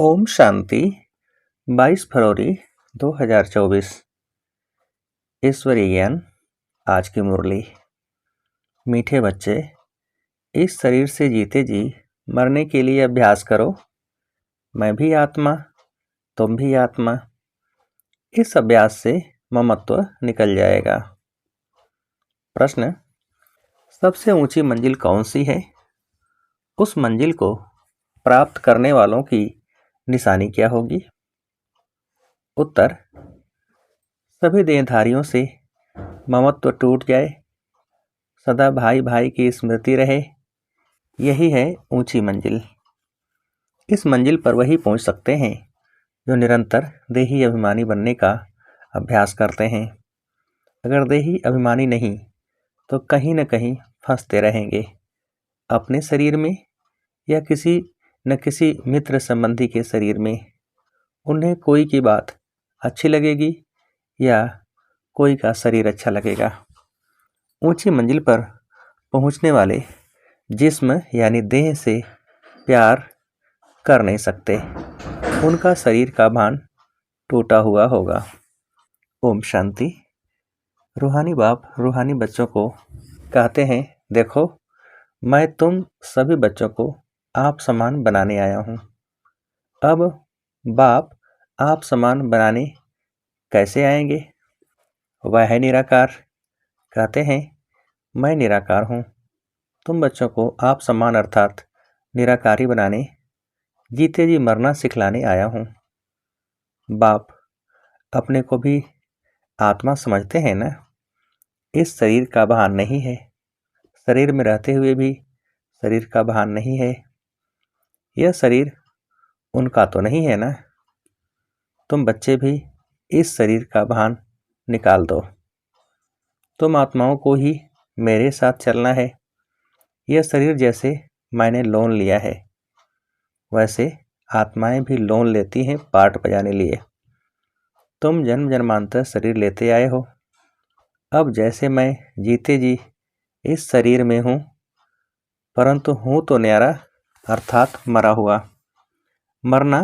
ओम शांति। 22 फरवरी 2024। ईश्वरीय ज्ञान। आज की मुरली। मीठे बच्चे, इस शरीर से जीते जी मरने के लिए अभ्यास करो। मैं भी आत्मा, तुम भी आत्मा। इस अभ्यास से ममत्व निकल जाएगा। प्रश्न: सबसे ऊंची मंजिल कौन सी है? उस मंजिल को प्राप्त करने वालों की निशानी क्या होगी? उत्तर: सभी देहधारियों से ममत्व टूट जाए, सदा भाई भाई की स्मृति रहे, यही है ऊंची मंजिल। इस मंजिल पर वही पहुंच सकते हैं जो निरंतर देही अभिमानी बनने का अभ्यास करते हैं। अगर देही अभिमानी नहीं तो कहीं न कहीं फंसते रहेंगे, अपने शरीर में या किसी न किसी मित्र संबंधी के शरीर में। उन्हें कोई की बात अच्छी लगेगी या कोई का शरीर अच्छा लगेगा। ऊंची मंजिल पर पहुंचने वाले जिस्म यानी देह से प्यार कर नहीं सकते, उनका शरीर का भान टूटा हुआ होगा। ओम शांति। रूहानी बाप रूहानी बच्चों को कहते हैं, देखो मैं तुम सभी बच्चों को आप समान बनाने आया हूँ। अब बाप आप समान बनाने कैसे आएंगे? वह है निराकार। कहते हैं, मैं निराकार हूँ। तुम बच्चों को आप समान अर्थात निराकारी बनाने, जीते जी मरना सिखलाने आया हूँ। बाप अपने को भी आत्मा समझते हैं ना? इस शरीर का भान नहीं है, शरीर में रहते हुए भी शरीर का भान नहीं है। यह शरीर उनका तो नहीं है ना? तुम बच्चे भी इस शरीर का भान निकाल दो। तुम आत्माओं को ही मेरे साथ चलना है। यह शरीर जैसे मैंने लोन लिया है, वैसे आत्माएं भी लोन लेती हैं पार्ट बजाने लिए। तुम जन्म जन्मांतर शरीर लेते आए हो। अब जैसे मैं जीते जी इस शरीर में हूँ, परंतु हूँ तो न्यारा अर्थात मरा हुआ। मरना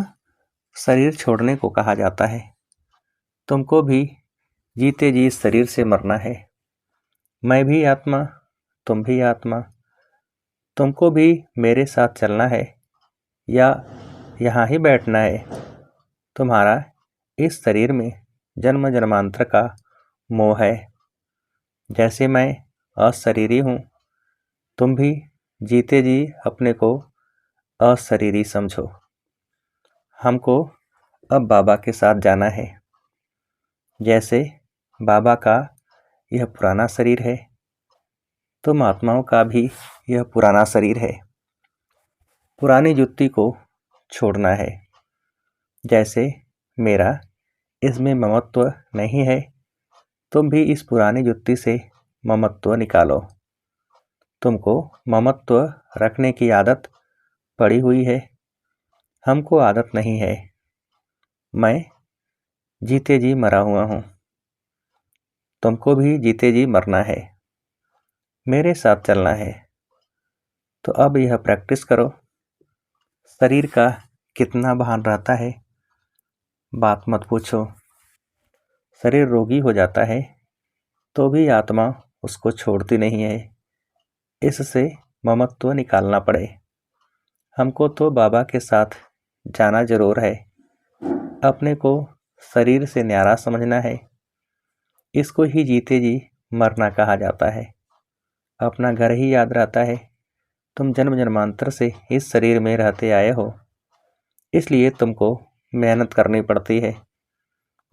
शरीर छोड़ने को कहा जाता है। तुमको भी जीते जी इस शरीर से मरना है। मैं भी आत्मा, तुम भी आत्मा। तुमको भी मेरे साथ चलना है या यहाँ ही बैठना है। तुम्हारा इस शरीर में जन्म जन्मांतर का मोह है। जैसे मैं अशरीरी हूँ, तुम भी जीते जी अपने को अशरीरी समझो। हमको अब बाबा के साथ जाना है। जैसे बाबा का यह पुराना शरीर है, तुम आत्माओं का भी यह पुराना शरीर है। पुरानी जुत्ती को छोड़ना है। जैसे मेरा इसमें ममत्व नहीं है, तुम भी इस पुरानी जुत्ती से ममत्व निकालो। तुमको ममत्व रखने की आदत पड़ी हुई है, हमको आदत नहीं है। मैं जीते जी मरा हुआ हूँ, तुमको भी जीते जी मरना है, मेरे साथ चलना है। तो अब यह प्रैक्टिस करो। शरीर का कितना भान रहता है, बात मत पूछो। शरीर रोगी हो जाता है तो भी आत्मा उसको छोड़ती नहीं है। इससे ममत्व निकालना पड़े। हमको तो बाबा के साथ जाना जरूर है। अपने को शरीर से न्यारा समझना है। इसको ही जीते जी मरना कहा जाता है। अपना घर ही याद रहता है। तुम जन्म जन्मांतर से इस शरीर में रहते आए हो, इसलिए तुमको मेहनत करनी पड़ती है,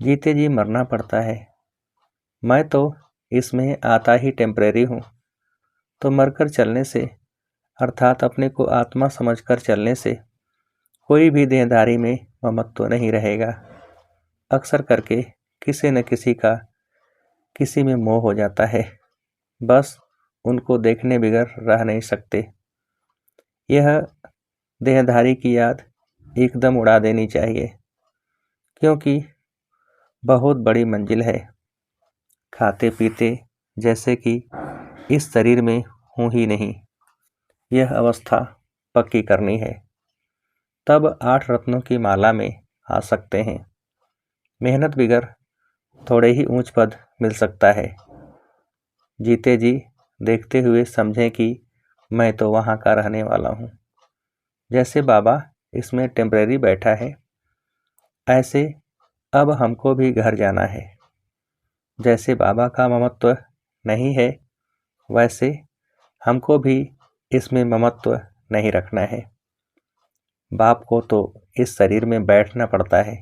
जीते जी मरना पड़ता है। मैं तो इसमें आता ही टेम्परेरी हूँ, तो मरकर चलने से अर्थात अपने को आत्मा समझकर चलने से कोई भी देहधारी में ममत्व नहीं रहेगा। अक्सर करके किसी न किसी का किसी में मोह हो जाता है, बस उनको देखने बिगर रह नहीं सकते। यह देहधारी की याद एकदम उड़ा देनी चाहिए, क्योंकि बहुत बड़ी मंजिल है। खाते पीते जैसे कि इस शरीर में हूँ ही नहीं, यह अवस्था पक्की करनी है। तब 8 रत्नों की माला में आ सकते हैं। मेहनत बिगर थोड़े ही ऊंच पद मिल सकता है। जीते जी देखते हुए समझें कि मैं तो वहाँ का रहने वाला हूँ। जैसे बाबा इसमें टेम्परेरी बैठा है, ऐसे अब हमको भी घर जाना है। जैसे बाबा का ममत्व नहीं है, वैसे हमको भी इसमें ममत्व नहीं रखना है। बाप को तो इस शरीर में बैठना पड़ता है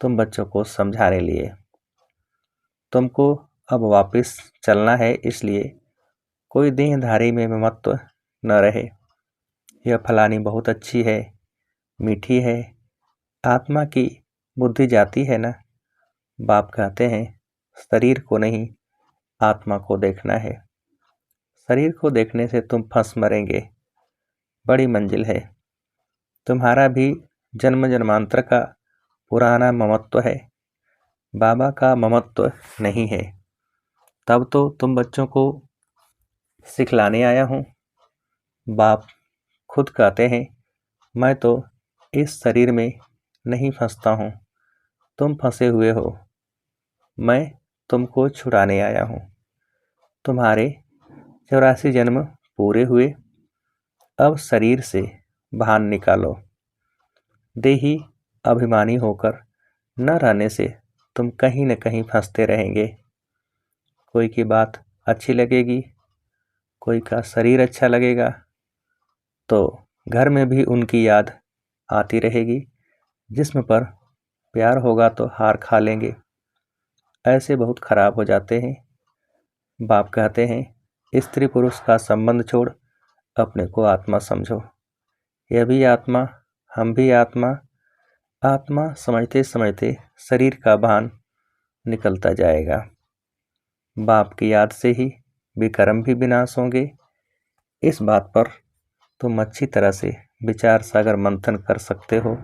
तुम बच्चों को समझाने लिए। तुमको अब वापस चलना है, इसलिए कोई देहधारी में ममत्व न रहे। यह फलानी बहुत अच्छी है, मीठी है, आत्मा की बुद्धि जाती है ना। बाप कहते हैं शरीर को नहीं, आत्मा को देखना है। शरीर को देखने से तुम फंस मरेंगे। बड़ी मंजिल है। तुम्हारा भी जन्म जन्मांतर का पुराना ममत्व है, बाबा का ममत्व नहीं है। तब तो तुम बच्चों को सिखलाने आया हूँ। बाप खुद कहते हैं मैं तो इस शरीर में नहीं फंसता हूँ, तुम फंसे हुए हो। मैं तुमको छुड़ाने आया हूँ। तुम्हारे 84 जन्म पूरे हुए, अब शरीर से भान निकालो। देही अभिमानी होकर न रहने से तुम कहीं न कहीं फंसते रहेंगे। कोई की बात अच्छी लगेगी, कोई का शरीर अच्छा लगेगा, तो घर में भी उनकी याद आती रहेगी। जिस्म पर प्यार होगा तो हार खा लेंगे। ऐसे बहुत खराब हो जाते हैं। बाप कहते हैं स्त्री पुरुष का संबंध छोड़ अपने को आत्मा समझो। यह भी आत्मा, हम भी आत्मा। आत्मा समझते समझते शरीर का भान निकलता जाएगा। बाप की याद से ही विकर्म भी विनाश होंगे। इस बात पर तुम अच्छी तरह से विचार सागर मंथन कर सकते हो।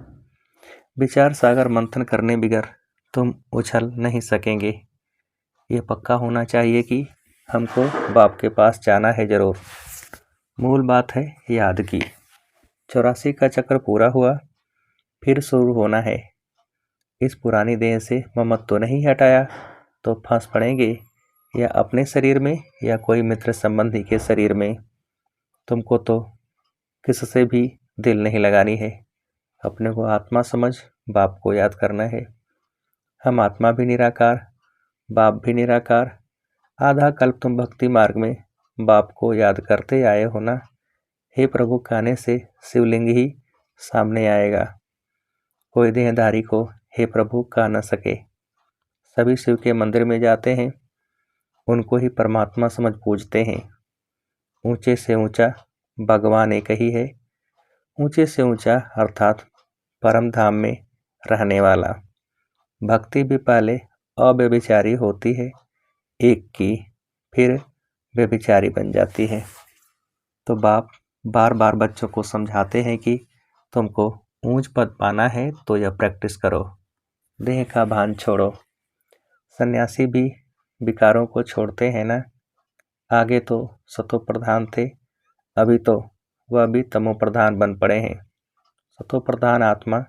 विचार सागर मंथन करने बिगर तुम उछल नहीं सकेंगे। ये पक्का होना चाहिए कि हमको बाप के पास जाना है जरूर। मूल बात है याद की। 84 का चक्र पूरा हुआ, फिर शुरू होना है। इस पुरानी देह से ममत्व नहीं हटाया तो फंस पड़ेंगे, या अपने शरीर में या कोई मित्र संबंधी के शरीर में। तुमको तो किससे भी दिल नहीं लगानी है। अपने को आत्मा समझ बाप को याद करना है। हम आत्मा भी निराकार, बाप भी निराकार। आधा कल्प तुम भक्ति मार्ग में बाप को याद करते आए हो ना। हे प्रभु कहने से शिवलिंग ही सामने आएगा। कोई देहधारी को हे प्रभु कह न सके। सभी शिव के मंदिर में जाते हैं, उनको ही परमात्मा समझ पूजते हैं। ऊंचे से ऊंचा भगवान एक ही है। ऊंचे से ऊंचा अर्थात परम धाम में रहने वाला। भक्ति भी पहले अव्यभिचारी होती है, एक की, फिर व्यभिचारी बन जाती है। तो बाप बार बार बच्चों को समझाते हैं कि तुमको ऊंच पद पाना है तो यह प्रैक्टिस करो। देह का भान छोड़ो। सन्यासी भी विकारों को छोड़ते हैं ना। आगे तो सतो प्रधान थे, अभी तो वह भी तमो प्रधान बन पड़े हैं। सतो प्रधान आत्मा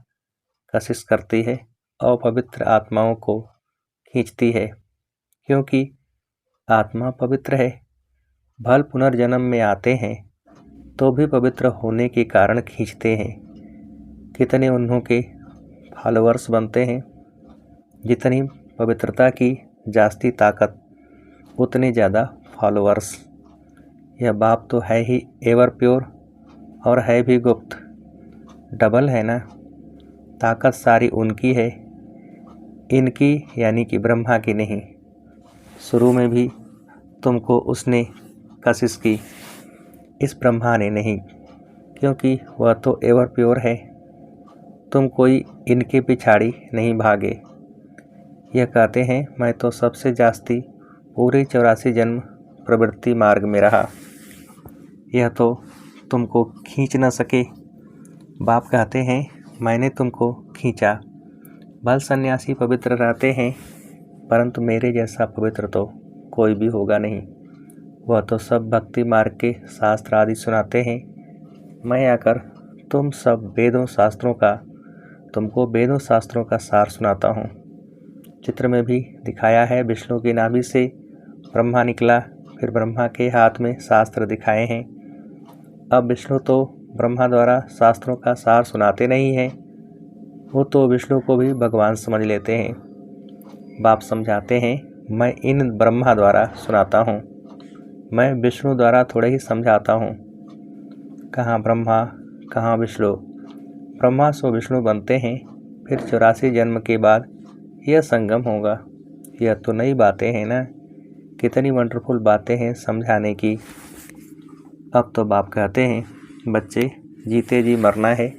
कशिश करती है और पवित्र आत्माओं को खींचती है, क्योंकि आत्मा पवित्र है। भल पुनर्जन्म में आते हैं तो भी पवित्र होने के कारण खींचते हैं। कितने उन्हों के फॉलोअर्स बनते हैं। जितनी पवित्रता की जास्ती ताकत, उतने ज़्यादा फॉलोअर्स। यह बाप तो है ही एवर प्योर और है भी गुप्त। डबल है ना। ताकत सारी उनकी है, इनकी यानी कि ब्रह्मा की नहीं। शुरू में भी तुमको उसने कशिश की, इस ब्रह्मा ने नहीं, क्योंकि वह तो एवर प्योर है। तुम कोई इनके पिछाड़ी नहीं भागे। यह कहते हैं मैं तो सबसे जास्ती पूरे 84 जन्म प्रवृत्ति मार्ग में रहा, यह तो तुमको खींच न सके। बाप कहते हैं मैंने तुमको खींचा। भल सन्यासी पवित्र रहते हैं, परंतु मेरे जैसा पवित्र तो कोई भी होगा नहीं। वह तो सब भक्ति मार्ग के शास्त्र आदि सुनाते हैं। मैं आकर तुमको वेदों शास्त्रों का सार सुनाता हूँ। चित्र में भी दिखाया है, विष्णु की नाभि से ब्रह्मा निकला, फिर ब्रह्मा के हाथ में शास्त्र दिखाए हैं। अब विष्णु तो ब्रह्मा द्वारा शास्त्रों का सार सुनाते नहीं हैं, वो तो विष्णु को भी भगवान समझ लेते हैं। बाप समझाते हैं, मैं इन ब्रह्मा द्वारा सुनाता हूँ, मैं विष्णु द्वारा थोड़े ही समझाता हूँ। कहाँ ब्रह्मा कहाँ विष्णु, ब्रह्मा सो विष्णु बनते हैं, फिर 84 जन्म के बाद यह संगम होगा। यह तो नई बातें हैं ना, कितनी वंडरफुल बातें हैं समझाने की। अब तो बाप कहते हैं, बच्चे जीते जी मरना है,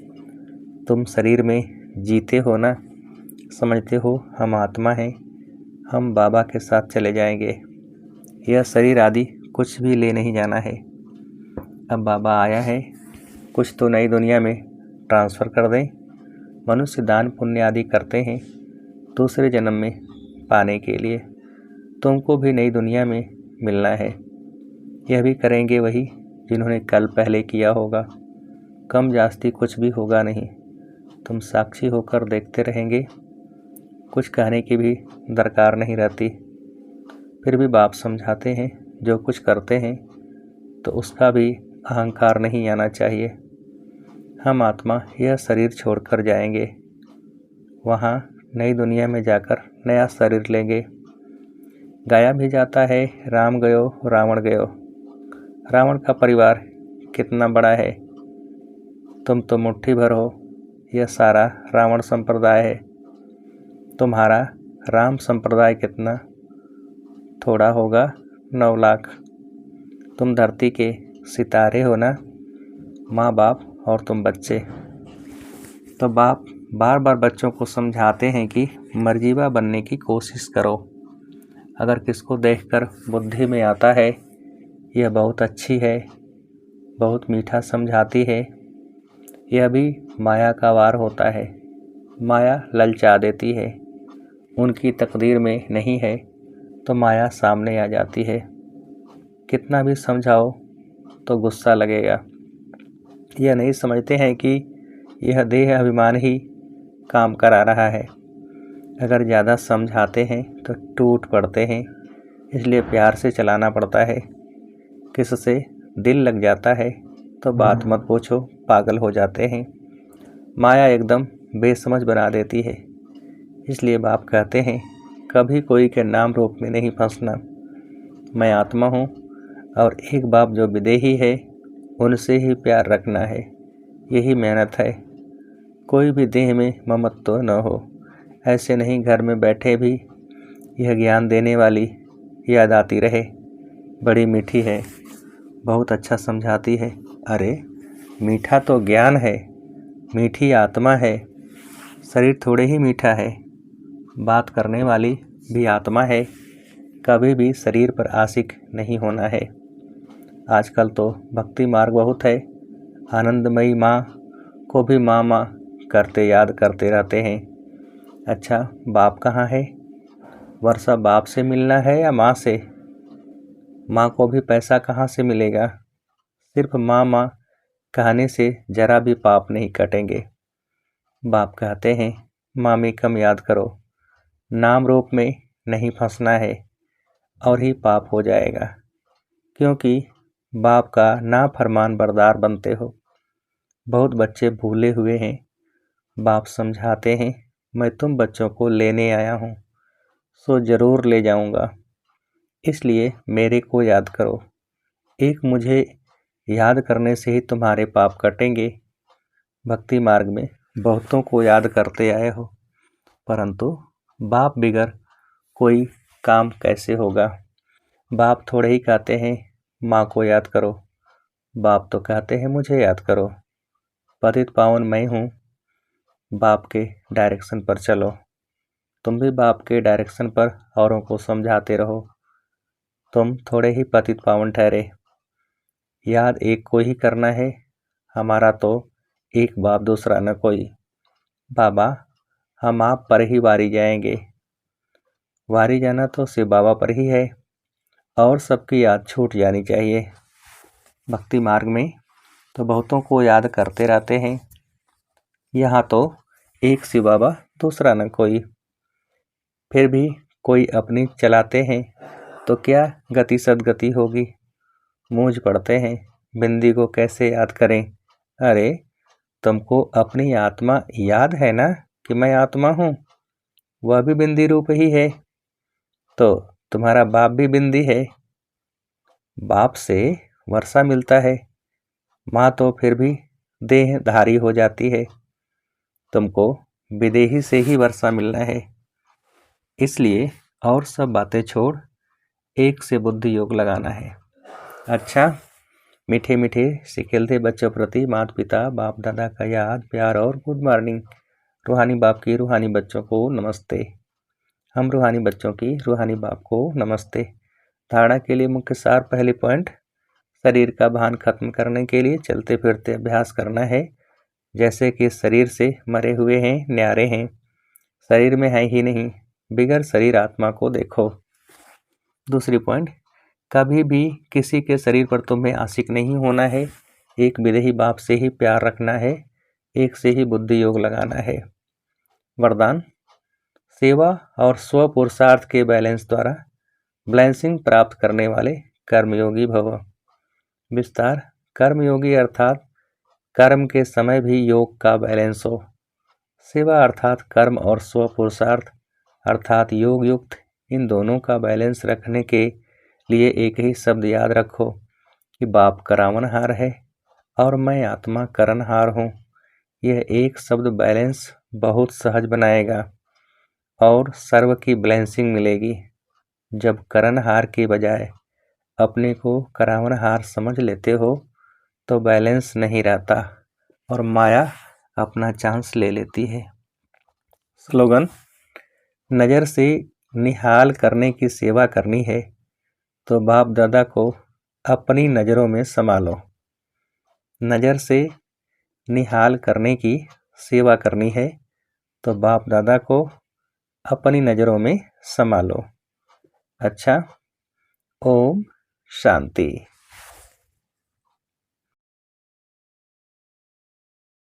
तुम शरीर में जीते हो ना, समझते हो हम आत्मा हैं, हम बाबा के साथ चले जाएंगे, यह शरीर आदि कुछ भी ले नहीं जाना है। अब बाबा आया है, कुछ तो नई दुनिया में ट्रांसफ़र कर दें। मनुष्य दान पुण्य आदि करते हैं दूसरे जन्म में पाने के लिए, तुमको भी नई दुनिया में मिलना है। यह भी करेंगे वही जिन्होंने कल पहले किया होगा, कम जास्ती कुछ भी होगा नहीं, तुम साक्षी होकर देखते रहेंगे, कुछ कहने की भी दरकार नहीं रहती। फिर भी बाप समझाते हैं, जो कुछ करते हैं तो उसका भी अहंकार नहीं आना चाहिए। हम आत्मा यह शरीर छोड़कर जाएंगे, वहाँ नई दुनिया में जाकर नया शरीर लेंगे। गाया भी जाता है, राम गयो रावण गयो। रावण का परिवार कितना बड़ा है, तुम तो मुट्ठी भर हो, यह सारा रावण संप्रदाय है। तुम्हारा राम संप्रदाय कितना थोड़ा होगा, 9 लाख। तुम धरती के सितारे हो ना, माँ बाप और तुम बच्चे। तो बाप बार बार बच्चों को समझाते हैं कि मर्जीवा बनने की कोशिश करो। अगर किसको देखकर बुद्धि में आता है यह बहुत अच्छी है, बहुत मीठा समझाती है, यह भी माया का वार होता है। माया ललचा देती है, उनकी तकदीर में नहीं है तो माया सामने आ जाती है। कितना भी समझाओ तो गुस्सा लगेगा। यह नहीं समझते हैं कि यह देह अभिमान ही काम करा रहा है। अगर ज़्यादा समझाते हैं तो टूट पड़ते हैं, इसलिए प्यार से चलाना पड़ता है। किससे दिल लग जाता है तो बात मत पूछो, पागल हो जाते हैं। माया एकदम बेसमझ बना देती है। इसलिए बाप कहते हैं, कभी कोई के नाम रूप में नहीं फंसना। मैं आत्मा हूँ और एक बाप जो विदेही है उनसे ही प्यार रखना है, यही मेहनत है। कोई भी देह में ममत्व न हो, ऐसे नहीं घर में बैठे भी यह ज्ञान देने वाली याद आती रहे। बड़ी मीठी है, बहुत अच्छा समझाती है। अरे मीठा तो ज्ञान है, मीठी आत्मा है, शरीर थोड़े ही मीठा है। बात करने वाली भी आत्मा है, कभी भी शरीर पर आशिक नहीं होना है। आजकल तो भक्ति मार्ग बहुत है, आनंदमयी माँ को भी माँ माँ करते याद करते रहते हैं। अच्छा बाप कहाँ है? वर्षा बाप से मिलना है या माँ से? माँ को भी पैसा कहाँ से मिलेगा? सिर्फ माँ माँ कहने से जरा भी पाप नहीं कटेंगे। बाप कहते हैं, मामी कम याद करो, नाम रूप में नहीं फंसना है और ही पाप हो जाएगा, क्योंकि बाप का नाफरमान बरदार बनते हो। बहुत बच्चे भूले हुए हैं। बाप समझाते हैं, मैं तुम बच्चों को लेने आया हूँ, सो ज़रूर ले जाऊँगा, इसलिए मेरे को याद करो। एक मुझे याद करने से ही तुम्हारे पाप कटेंगे। भक्ति मार्ग में बहुतों को याद करते आए हो, परंतु बाप बिगर कोई काम कैसे होगा? बाप थोड़े ही कहते हैं माँ को याद करो, बाप तो कहते हैं मुझे याद करो। पतित पावन मैं हूँ, बाप के डायरेक्शन पर चलो। तुम भी बाप के डायरेक्शन पर औरों को समझाते रहो। तुम थोड़े ही पतित पावन ठहरे। याद एक को ही करना है, हमारा तो एक बाप दूसरा न कोई। बाबा हम आप पर ही वारी जाएंगे। वारी जाना तो शिव बाबा पर ही है और सबकी याद छूट जानी चाहिए। भक्ति मार्ग में तो बहुतों को याद करते रहते हैं। यहाँ तो एक शिव बाबा दूसरा न कोई, फिर भी कोई अपनी चलाते हैं तो क्या गति सदगति होगी। मूंझ पड़ते हैं बिंदी को कैसे याद करें। अरे तुमको अपनी आत्मा याद है ना कि मैं आत्मा हूँ, वह भी बिंदी रूप ही है। तो तुम्हारा बाप भी बिंदी है, बाप से वर्षा मिलता है, माँ तो फिर भी देहधारी हो जाती है। तुमको विदेही से ही वर्षा मिलना है, इसलिए और सब बातें छोड़ एक से बुद्धि योग लगाना है। अच्छा, मीठे मीठे से खेलते बच्चों प्रति माता पिता बाप दादा का याद प्यार और गुड मॉर्निंग। रूहानी बाप की रूहानी बच्चों को नमस्ते। हम रूहानी बच्चों की रूहानी बाप को नमस्ते। धारणा के लिए मुख्य सार, पहली पॉइंट, शरीर का भान खत्म करने के लिए चलते फिरते अभ्यास करना है, जैसे कि शरीर से मरे हुए हैं, न्यारे हैं, शरीर में है ही नहीं, बिगर शरीर आत्मा को देखो। दूसरी पॉइंट, कभी भी किसी के शरीर पर तुम्हें आशिक नहीं होना है, एक विदेही बाप से ही प्यार रखना है, एक से ही बुद्धि योग लगाना है। वरदान, सेवा और स्व पुरुषार्थ के बैलेंस द्वारा ब्लेसिंग प्राप्त करने वाले कर्मयोगी भव। विस्तार, कर्मयोगी अर्थात कर्म के समय भी योग का बैलेंस हो। सेवा अर्थात कर्म और स्व पुरुषार्थ अर्थात योग युक्त, इन दोनों का बैलेंस रखने के लिए एक ही शब्द याद रखो कि बाप करावनहार है और मैं आत्मा करनहार हूँ। यह एक शब्द बैलेंस बहुत सहज बनाएगा और सर्व की बैलेंसिंग मिलेगी। जब करनहार के बजाय अपने को करावनहार समझ लेते हो तो बैलेंस नहीं रहता और माया अपना चांस ले लेती है। स्लोगन, नज़र से निहाल करने की सेवा करनी है तो बाप दादा को अपनी नज़रों में समा लो। नज़र से निहाल करने की सेवा करनी है तो बाप दादा को अपनी नज़रों में समा लो। अच्छा, ओम शांति।